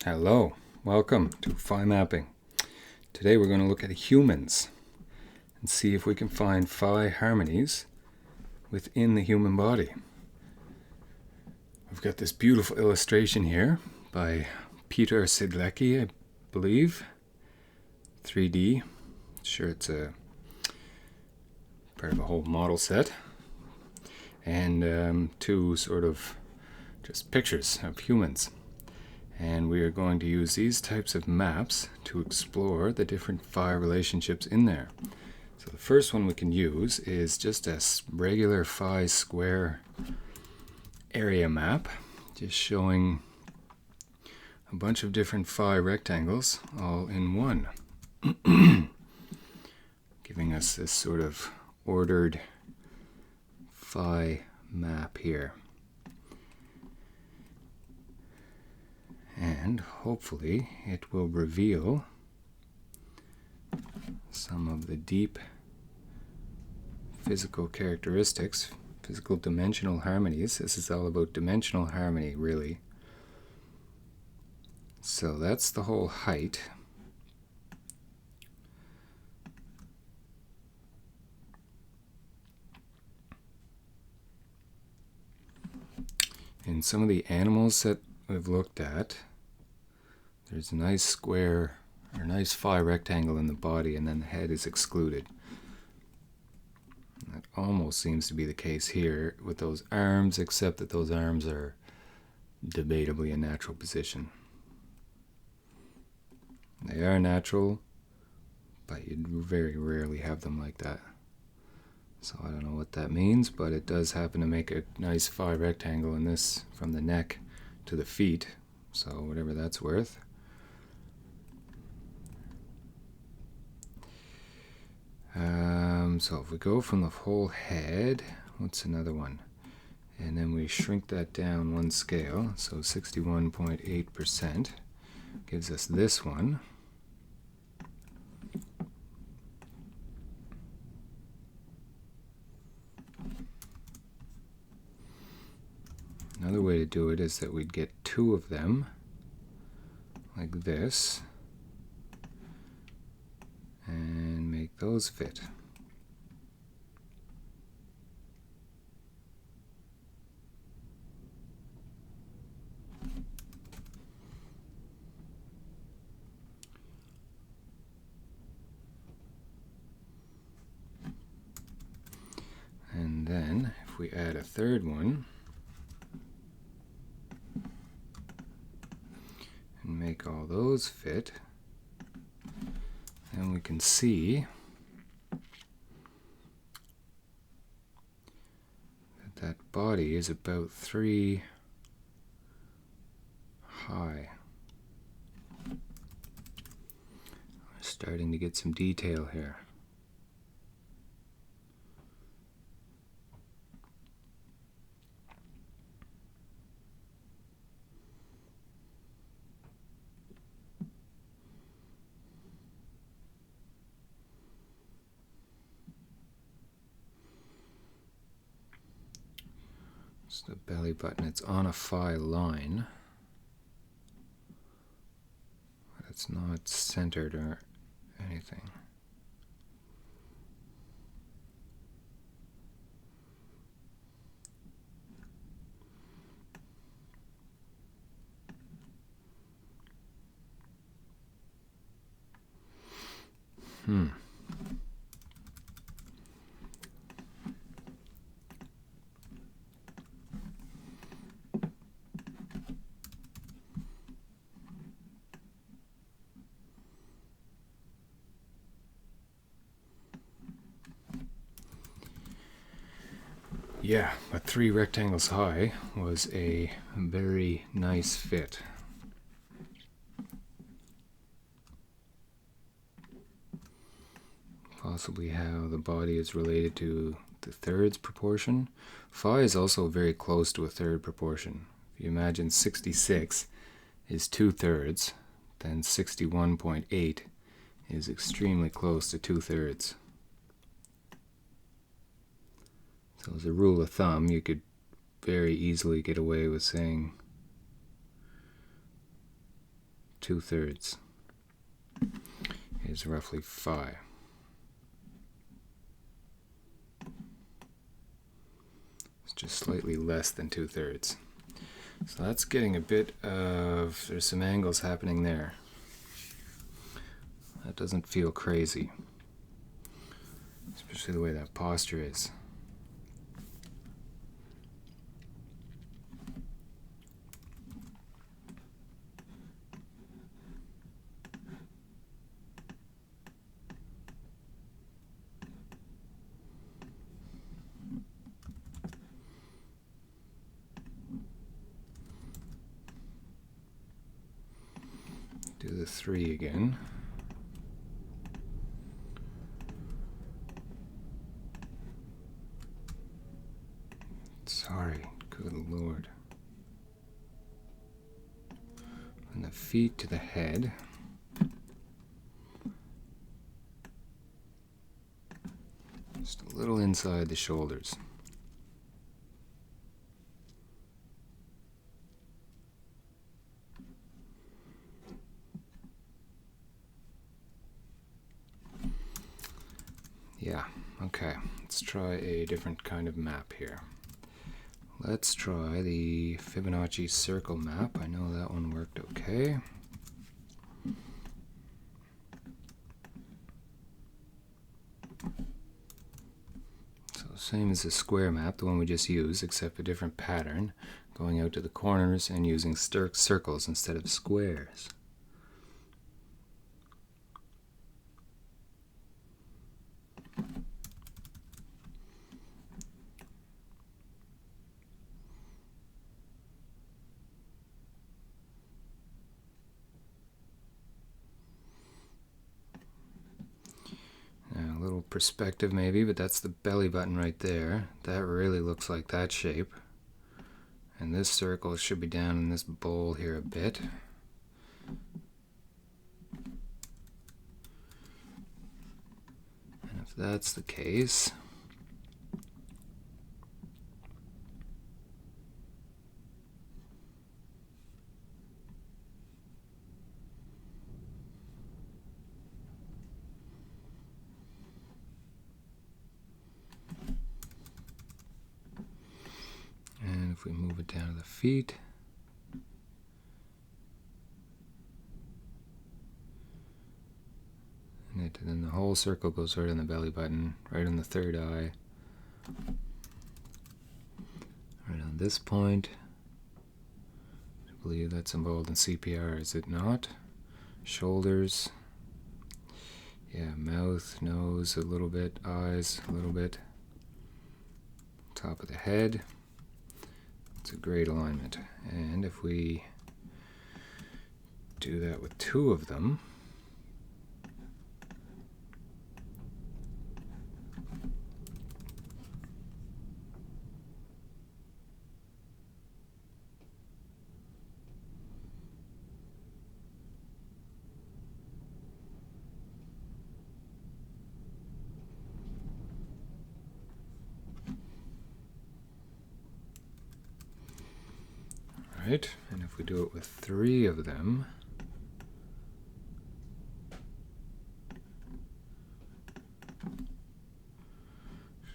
Hello, welcome to Phi Mapping. Today we're going to look at humans and see if we can find phi harmonies within the human body. We've got this beautiful illustration here by Peter Sedlecki, I believe. 3D. Sure, it's a part of a whole model set. And two sort of just pictures of humans. And we are going to use these types of maps to explore the different phi relationships in there. So the first one we can use is just a regular phi square area map, just showing a bunch of different phi rectangles all in one, giving us this sort of ordered phi map here. And hopefully it will reveal some of the deep physical characteristics, physical dimensional harmonies. This is all about dimensional harmony, really. So that's the whole height. In some of the animals that we've looked at, there's a nice square or nice phi rectangle in the body, and then the head is excluded. That almost seems to be the case here with those arms, except that those arms are debatably a natural position. They are natural, but you very rarely have them like that. So I don't know what that means, but it does happen to make a nice phi rectangle in this from the neck to the feet, so whatever that's worth. So if we go from the whole head, what's another one? And then we shrink that down one scale, so 61.8% gives us this one. Another way to do it is that we'd get two of them, like this, and make those fit. And then, if we add a third one, and make all those fit, then we can see that that body is about 3 high. We're starting to get some detail here. The belly button, it's on a phi line, but it's not centered or anything. Yeah, but 3 rectangles high was a very nice fit. Possibly how the body is related to the thirds proportion. Phi is also very close to a third proportion. If you imagine 66 is 2/3, then 61.8 is extremely close to 2/3. So as a rule of thumb, you could very easily get away with saying 2/3 is roughly phi. It's just slightly less than 2/3. So that's getting a bit of, there's some angles happening there. That doesn't feel crazy, especially the way that posture is. Do the 3 again. Sorry, good Lord. From the feet to the head. Just a little inside the shoulders. Yeah, okay, let's try a different kind of map here. Let's try the Fibonacci circle map. I know that one worked okay. So same as the square map, the one we just used, except a different pattern, going out to the corners and using circles instead of squares. A little perspective maybe, but that's the belly button right there. That really looks like that shape. And this circle should be down in this bowl here a bit. And if that's the case, if we move it down to the feet, and then the whole circle goes right on the belly button, right on the third eye, right on this point. I believe that's involved in CPR, is it not? Shoulders, yeah, mouth, nose a little bit, eyes a little bit, top of the head. It's a great alignment. And if we do that with 2 of them, right? And if we do it with 3 of them,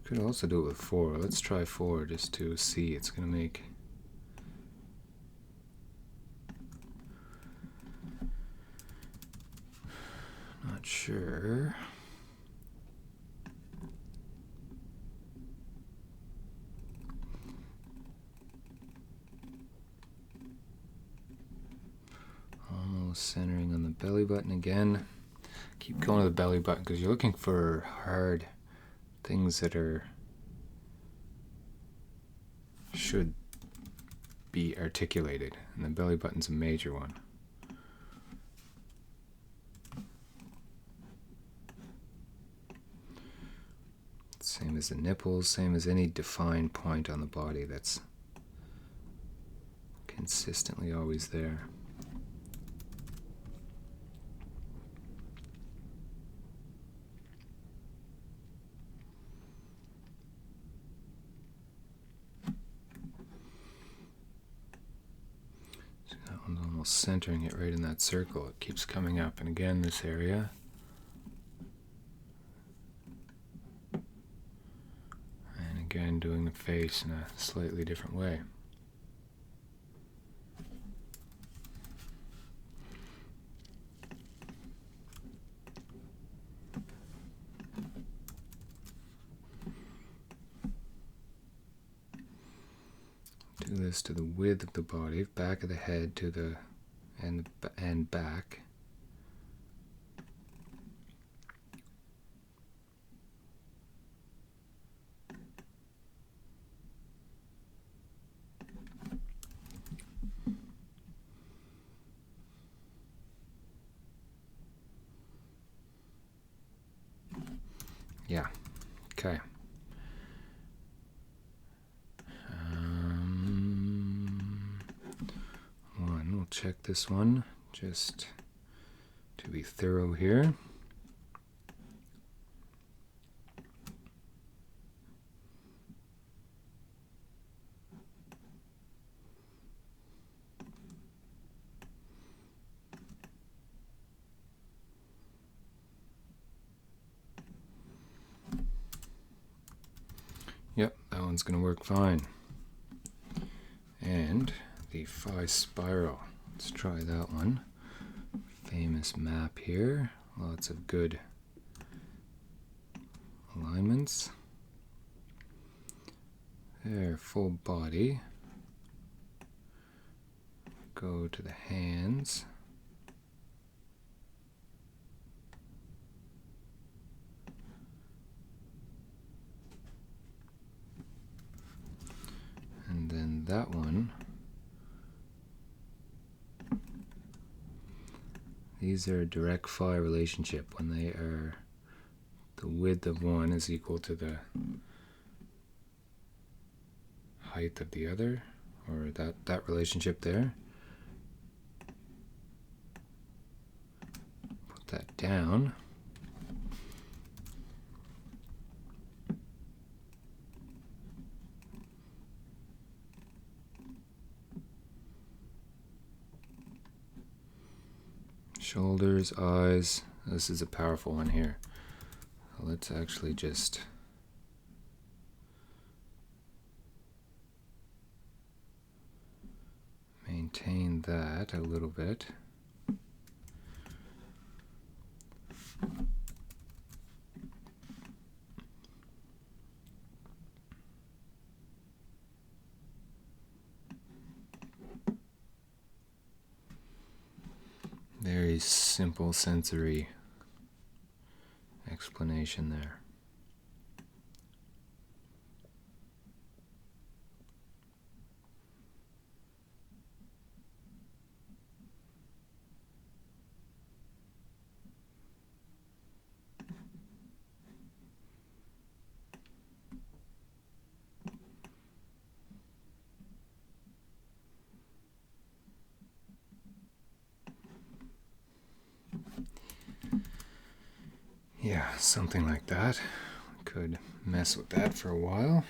could also do it with 4. Let's try 4 just to see. It's going to make not sure. Almost centering on the belly button again. Keep going to the belly button because you're looking for hard things that should be articulated, and the belly button's a major one. Same as the nipples, same as any defined point on the body that's consistently always there. almost centering it right in that circle. It keeps coming up, and again this area. And again doing the face in a slightly different way. Do this to the width of the body, back of the head to the and back. Yeah. Okay. We'll check this one just to be thorough here. Yep, that one's going to work fine. And the phi spiral. Let's try that one. Famous map here. Lots of good alignments. There, full body. Go to the hands. And then that one. These are a direct phi relationship when they are the width of one is equal to the height of the other, or that relationship there. Put that down. Shoulders, eyes. This is a powerful one here. So let's actually just maintain that a little bit. Very simple sensory explanation there. Yeah, something like that. We could mess with that for a while.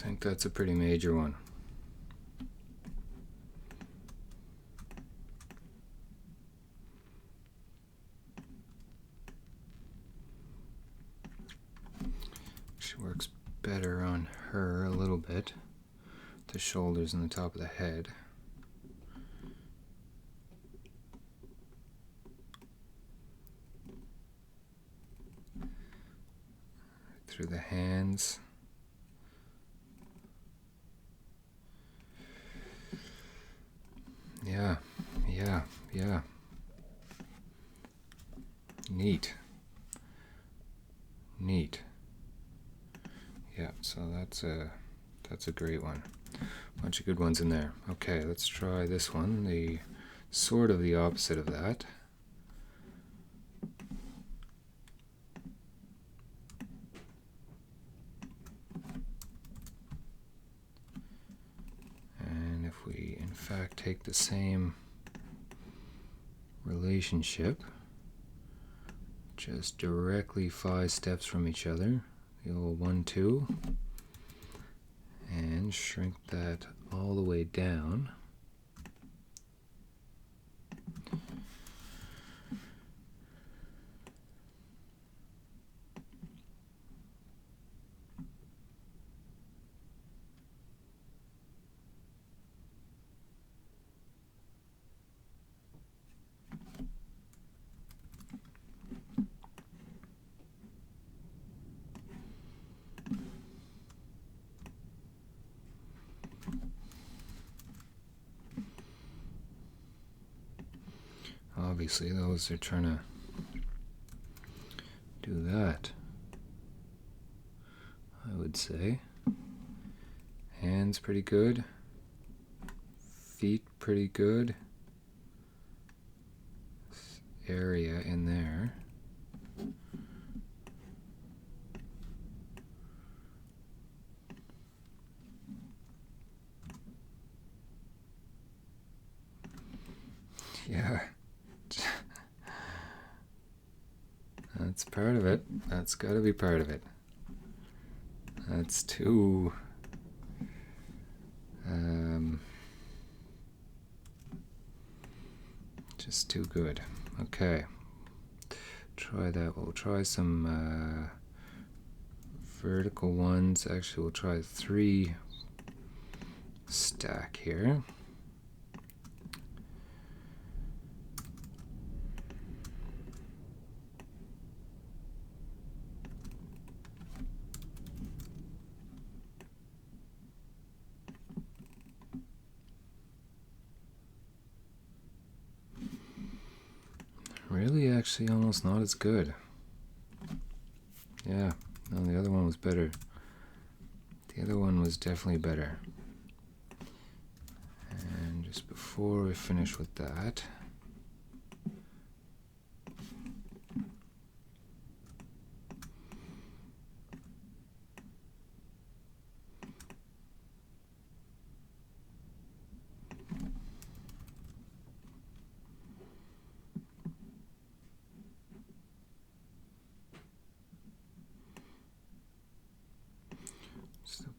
think that's a pretty major one. She works better on her a little bit. The shoulders and the top of the head. Through the hands. Yeah. Neat. Yeah, so that's a great one. Bunch of good ones in there. Okay, let's try this one, the sort of the opposite of that. And if we in fact take the same relationship, just directly 5 steps from each other, the old 1, 2, and shrink that all the way down. Obviously, those are trying to do that, I would say. Hands pretty good. Feet pretty good. This area in there. Yeah. That's part of it. That's got to be part of it. That's too... just too good. Okay. Try that. We'll try some vertical ones. Actually, we'll try 3 stack here. Really, actually, almost not as good. Yeah, no, the other one was better. The other one was definitely better. And just before we finish with that,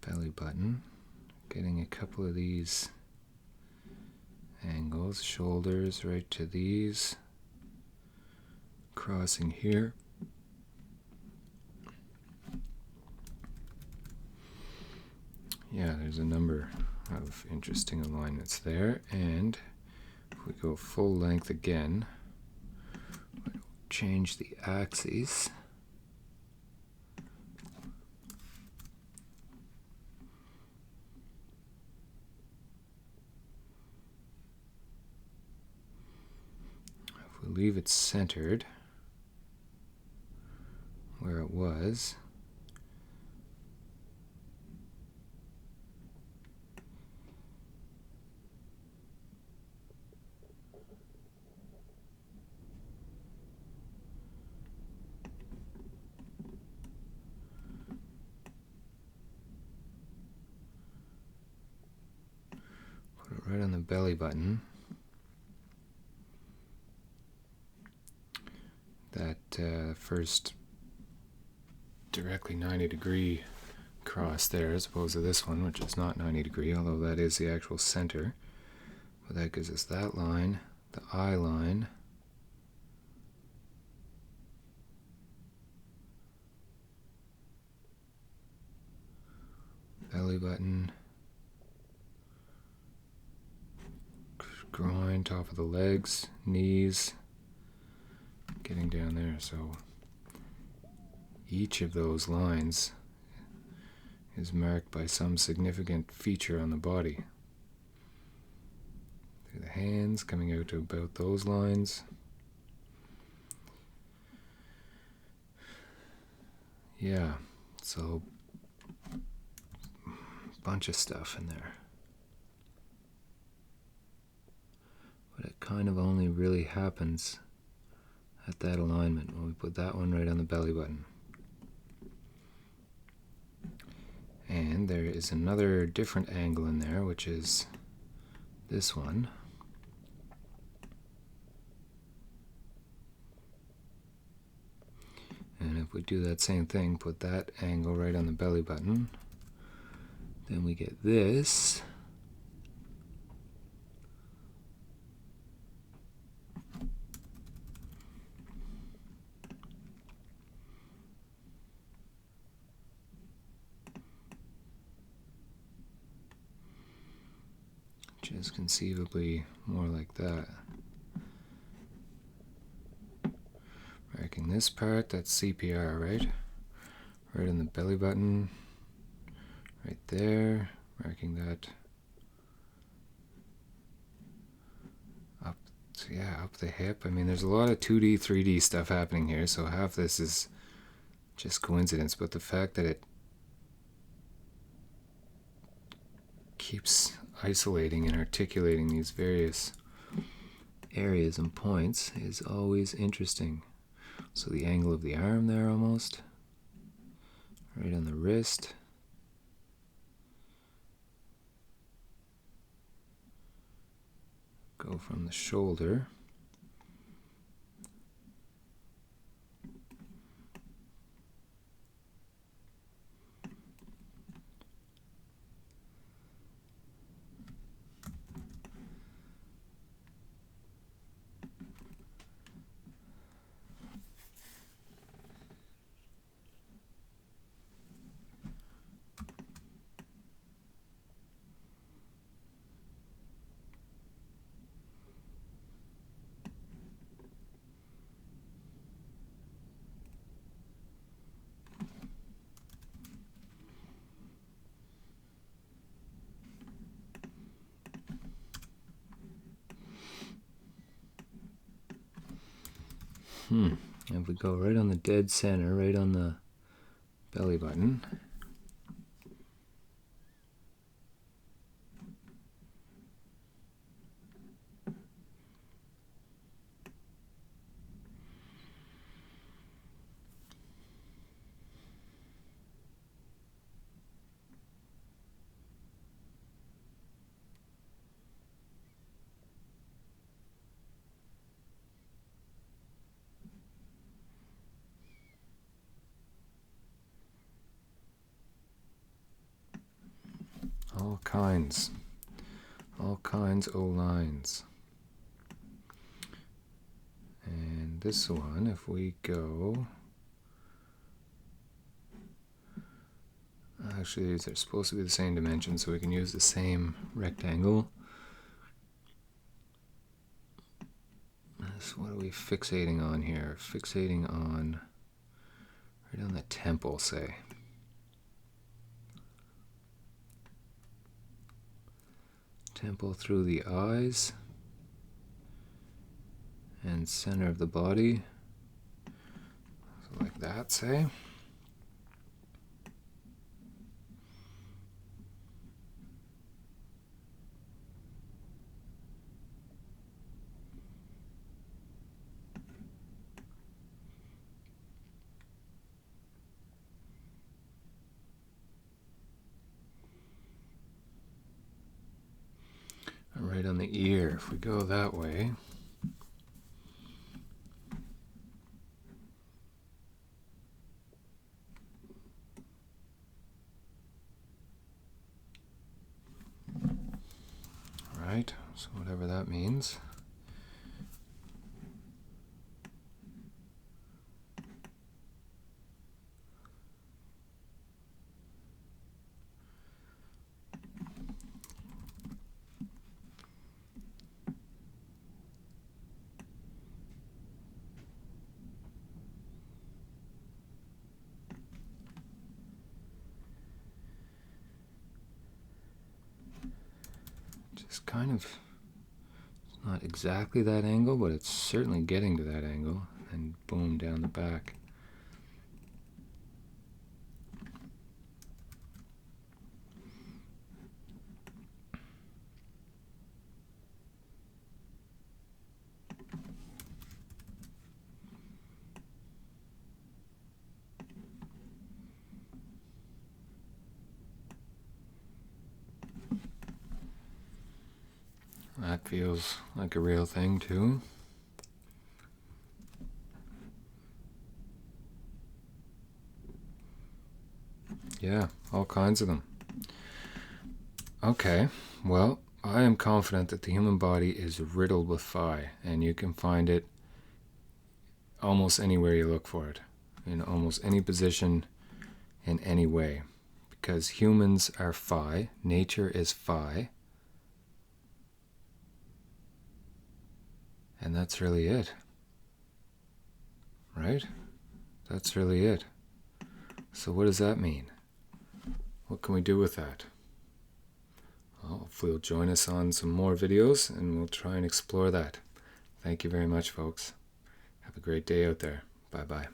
belly button, getting a couple of these angles, shoulders right to these, crossing here. Yeah, there's a number of interesting alignments there, and if we go full length again, change the axes. Leave it centered where it was. Put it right on the belly button. That first directly 90-degree cross there as opposed to this one, which is not 90 degree, although that is the actual center. But that gives us that line, the eye line, belly button, groin, top of the legs, knees, getting down there. So each of those lines is marked by some significant feature on the body. Through the hands, coming out to about those lines. Yeah, so bunch of stuff in there. But it kind of only really happens at that alignment when we put that one right on the belly button. And there is another different angle in there, which is this one. And if we do that same thing, put that angle right on the belly button, then we get this. Which is conceivably more like that. Marking this part, that's CPR, right? Right on the belly button, right there, marking that up, up the hip. I mean, there's a lot of 2D, 3D stuff happening here, so half this is just coincidence, but the fact that it keeps isolating and articulating these various areas and points is always interesting. So the angle of the arm there almost, right on the wrist. Go from the shoulder. If we go right on the dead center, right on the belly button, all kinds of lines. And this one, if we go, actually these are supposed to be the same dimension, so we can use the same rectangle. What are we fixating on here? Fixating on right on the temple, say. Temple through the eyes and center of the body. So like that, say. Right on the ear, if we go that way. So whatever that means. Just kind of, it's not exactly that angle, but it's certainly getting to that angle, and boom, down the back. That feels like a real thing too. Yeah, all kinds of them. Okay, well, I am confident that the human body is riddled with phi, and you can find it almost anywhere you look for it, in almost any position, in any way. Because humans are phi, nature is phi, and that's really it. Right? That's really it. So what does that mean? What can we do with that? Well, hopefully you'll join us on some more videos and we'll try and explore that. Thank you very much, folks. Have a great day out there. Bye-bye.